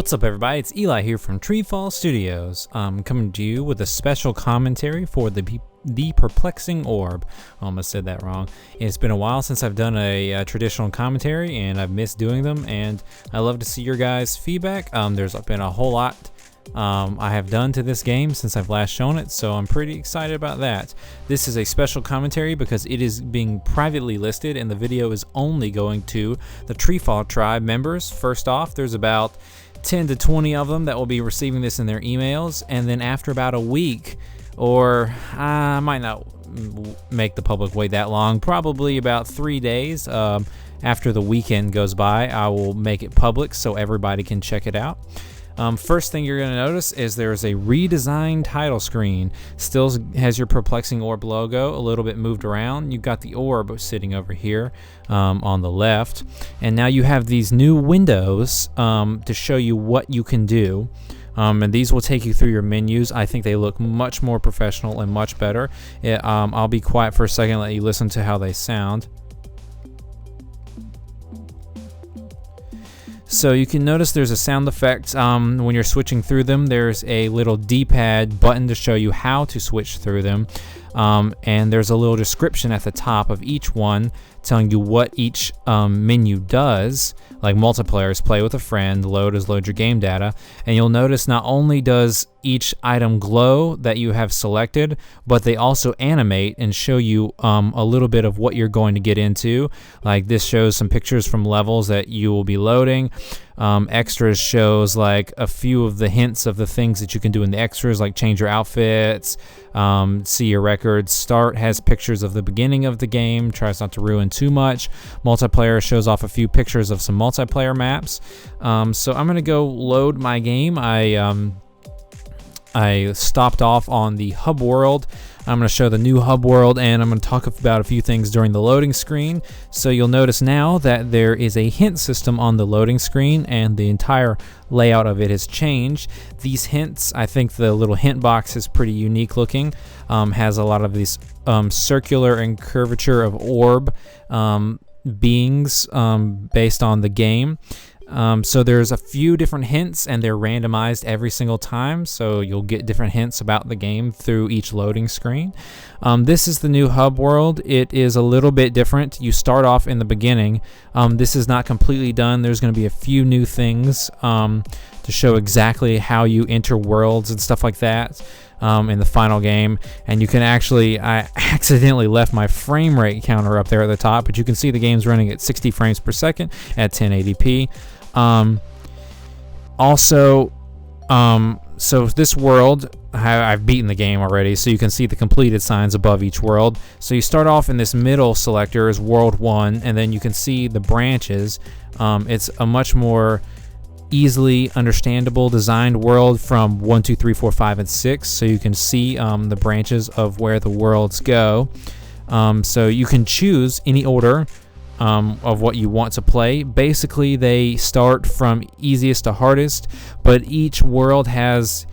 What's up, everybody? It's Eli here from TreeFall Studios. I'm coming to you with a special commentary for the Perplexing Orb. I almost said that wrong. It's been a while since I've done a traditional commentary, and I've missed doing them, and I love to see your guys' feedback. There's been a whole lot I have done to this game since I've last shown it, so I'm pretty excited about that. This is a special commentary because it is being privately listed, and the video is only going to the TreeFall tribe members. First off, there's about 10 to 20 of them that will be receiving this in their emails, and then after about a week, or I might not make the public wait that long, probably about 3 days after the weekend goes by, I will make it public so everybody can check it out. First thing you're going to notice is there's a redesigned title screen. Still has your Perplexing Orb logo, a little bit moved around. You've got the orb sitting over here on the left. And now you have these new windows to show you what you can do. And these will take you through your menus. I think they look much more professional and much better. I'll be quiet for a second and let you listen to how they sound. So you can notice there's a sound effect when you're switching through them. There's a little D-pad button to show you how to switch through them. And there's a little description at the top of each one telling you what each menu does, like multiplayer is play with a friend, load is load your game data. And you'll notice not only does each item glow that you have selected, but they also animate and show you a little bit of what you're going to get into. Like this shows some pictures from levels that you will be loading. Extras shows like a few of the hints of the things that you can do in the extras, like change your outfits, see your records. Start has pictures of the beginning of the game, tries not to ruin too much. Multiplayer shows off a few pictures of some multiplayer maps. So I'm gonna go load my game. I stopped off on the hub world. I'm going to show the new hub world, and I'm going to talk about a few things during the loading screen. So you'll notice now that there is a hint system on the loading screen, and the entire layout of it has changed. These hints, I think the little hint box is pretty unique looking. Has a lot of these circular and curvature of orb beings based on the game. So there's a few different hints, and they're randomized every single time, so you'll get different hints about the game through each loading screen. This is the new hub world. It is a little bit different. You start off in the beginning. This is not completely done. There's going to be a few new things to show exactly how you enter worlds and stuff like that in the final game. And you can actually, I accidentally left my frame rate counter up there at the top, but you can see the game's running at 60 frames per second at 1080p. So this world, I've beaten the game already, so you can see the completed signs above each world. So you start off in this middle selector as World 1, and then you can see the branches. It's a much more easily understandable designed world from 1, 2, 3, 4, 5, and 6, so you can see the branches of where the worlds go. So you can choose any order of what you want to play. Basically, they start from easiest to hardest, but each world has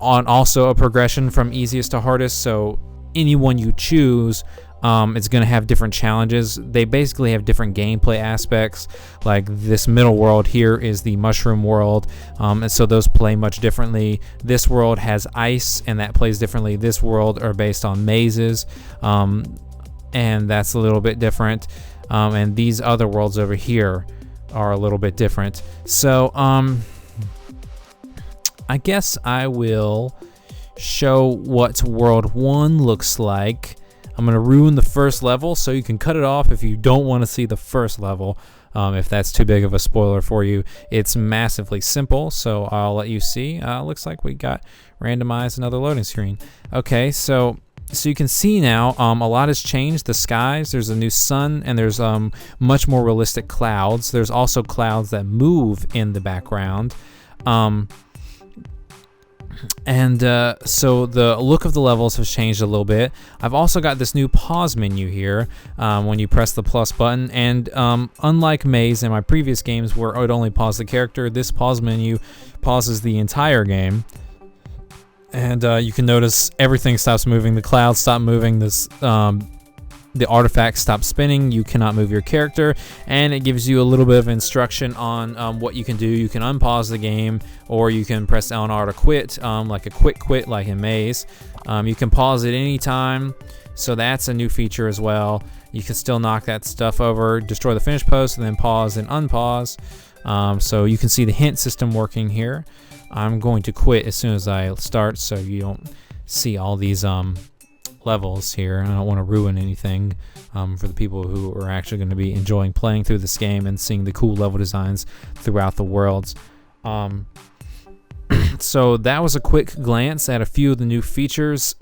also a progression from easiest to hardest, so any one you choose, it's going to have different challenges. They basically have different gameplay aspects. Like this middle world here is the mushroom world, and so those play much differently. This world has ice, and that plays differently. This world are based on mazes, and that's a little bit different. And these other worlds over here are a little bit different. So I guess I will show what World 1 looks like. I'm going to ruin the first level, so you can cut it off if you don't want to see the first level. If that's too big of a spoiler for you. It's massively simple, so I'll let you see. Looks like we got randomized another loading screen. Okay, so you can see now a lot has changed. The skies, there's a new sun, and there's much more realistic clouds. There's also clouds that move in the background. So the look of the levels has changed a little bit. I've also got this new pause menu here when you press the plus button, and unlike Maze in my previous games where it would only pause the character, this pause menu pauses the entire game. And you can notice everything stops moving. The clouds stop moving. the artifacts stop spinning, you cannot move your character, and it gives you a little bit of instruction on what you can do. You can unpause the game, or you can press LR to quit, like a quick quit like in Maze. You can pause at any time, so that's a new feature as well. You can still knock that stuff over, destroy the finish post, and then pause and unpause. So you can see the hint system working here. I'm going to quit as soon as I start, so you don't see all these levels here. I don't want to ruin anything for the people who are actually going to be enjoying playing through this game and seeing the cool level designs throughout the worlds. So that was a quick glance at a few of the new features.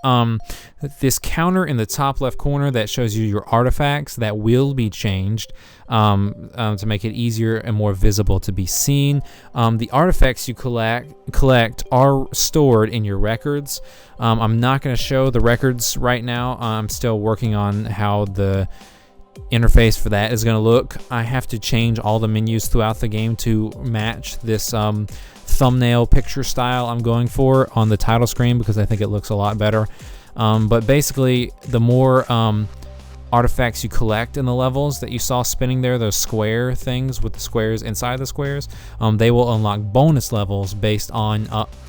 This counter in the top left corner that shows you your artifacts, that will be changed to make it easier and more visible to be seen. The artifacts you collect are stored in your records. I'm not going to show the records right now. I'm still working on how the interface for that is going to look. I have to change all the menus throughout the game to match this thumbnail picture style I'm going for on the title screen, because I think it looks a lot better. But basically, the more artifacts you collect in the levels that you saw spinning there, those square things with the squares inside the squares, they will unlock bonus levels based on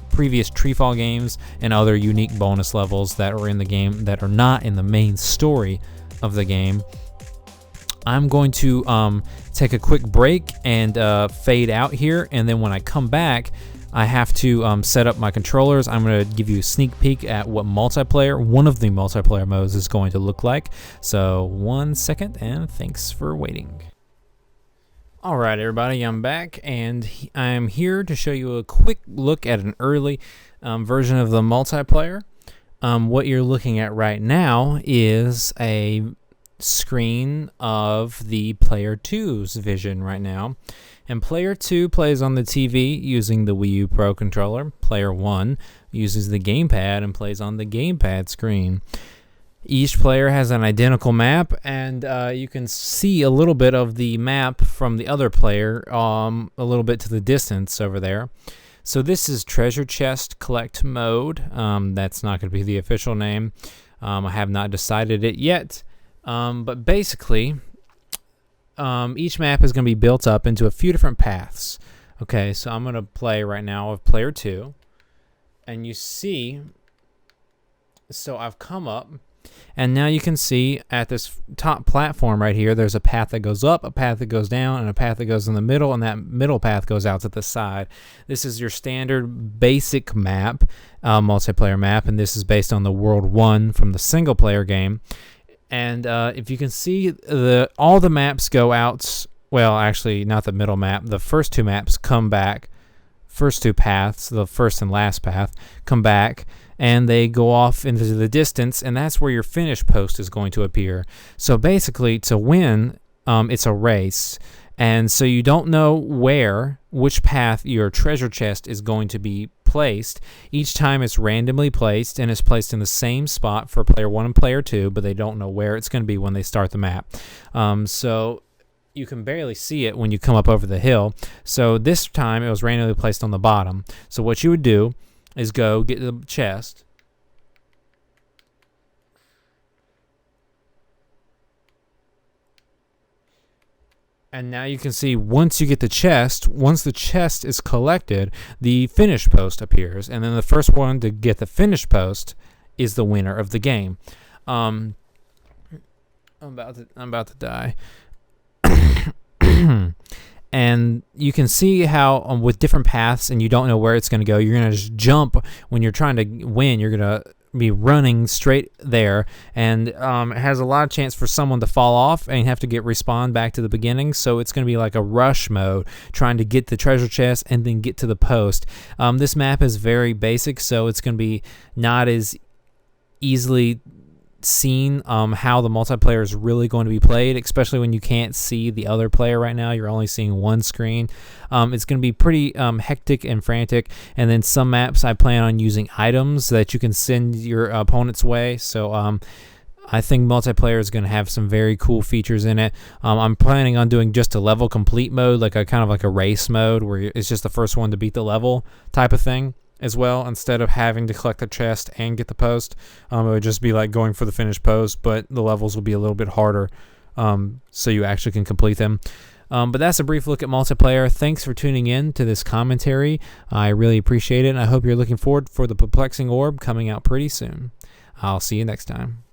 previous TreeFall games and other unique bonus levels that are in the game that are not in the main story of the game. I'm going to take a quick break and fade out here, and then when I come back, I have to set up my controllers. I'm going to give you a sneak peek at what multiplayer, one of the multiplayer modes, is going to look like. So 1 second, and thanks for waiting. Alright everybody, I'm back, and I'm here to show you a quick look at an early version of the multiplayer. What you're looking at right now is a screen of the player 2's vision right now, and player 2 plays on the TV using the Wii U Pro controller. Player 1 uses the gamepad and plays on the gamepad screen. Each player has an identical map, and you can see a little bit of the map from the other player a little bit to the distance over there. So this is Treasure Chest Collect Mode. That's not going to be the official name. I have not decided it yet. But basically, each map is going to be built up into a few different paths. Okay, so I'm going to play right now with player 2. And you see, so I've come up, and now you can see at this top platform right here, there's a path that goes up, a path that goes down, and a path that goes in the middle, and that middle path goes out to the side. This is your standard basic map, multiplayer map, and this is based on the World 1 from the single player game. And if you can see, all the maps go out, well, actually, not the middle map. The first two maps come back, first two paths, the first and last path, come back, and they go off into the distance, and that's where your finish post is going to appear. So basically, to win, it's a race. And so you don't know which path your treasure chest is going to be placed. Each time it's randomly placed, and it's placed in the same spot for player 1 and player 2, but they don't know where it's going to be when they start the map. So you can barely see it when you come up over the hill. So this time it was randomly placed on the bottom. So what you would do is go get the chest, and now you can see once you get the chest, once the chest is collected, the finish post appears, and then the first one to get the finish post is the winner of the game. I'm about to die. And you can see how with different paths, and you don't know where it's going to go, you're going to just jump when you're trying to win. You're going to be running straight there, and it has a lot of chance for someone to fall off and have to get respawned back to the beginning. So it's going to be like a rush mode, trying to get the treasure chest and then get to the post. This map is very basic, so it's going to be not as easily seen how the multiplayer is really going to be played, especially when you can't see the other player right now. You're only seeing one screen. It's going to be pretty hectic and frantic, and then some maps I plan on using items that you can send your opponent's way. So I think multiplayer is going to have some very cool features in it. I'm planning on doing just a level complete mode, like a kind of like a race mode where it's just the first one to beat the level type of thing. as well. Instead of having to collect the chest and get the post, it would just be like going for the finished post, but the levels will be a little bit harder, so you actually can complete them. But that's a brief look at multiplayer. Thanks for tuning in to this commentary. I really appreciate it, and I hope you're looking forward for the Perplexing Orb coming out pretty soon. I'll see you next time.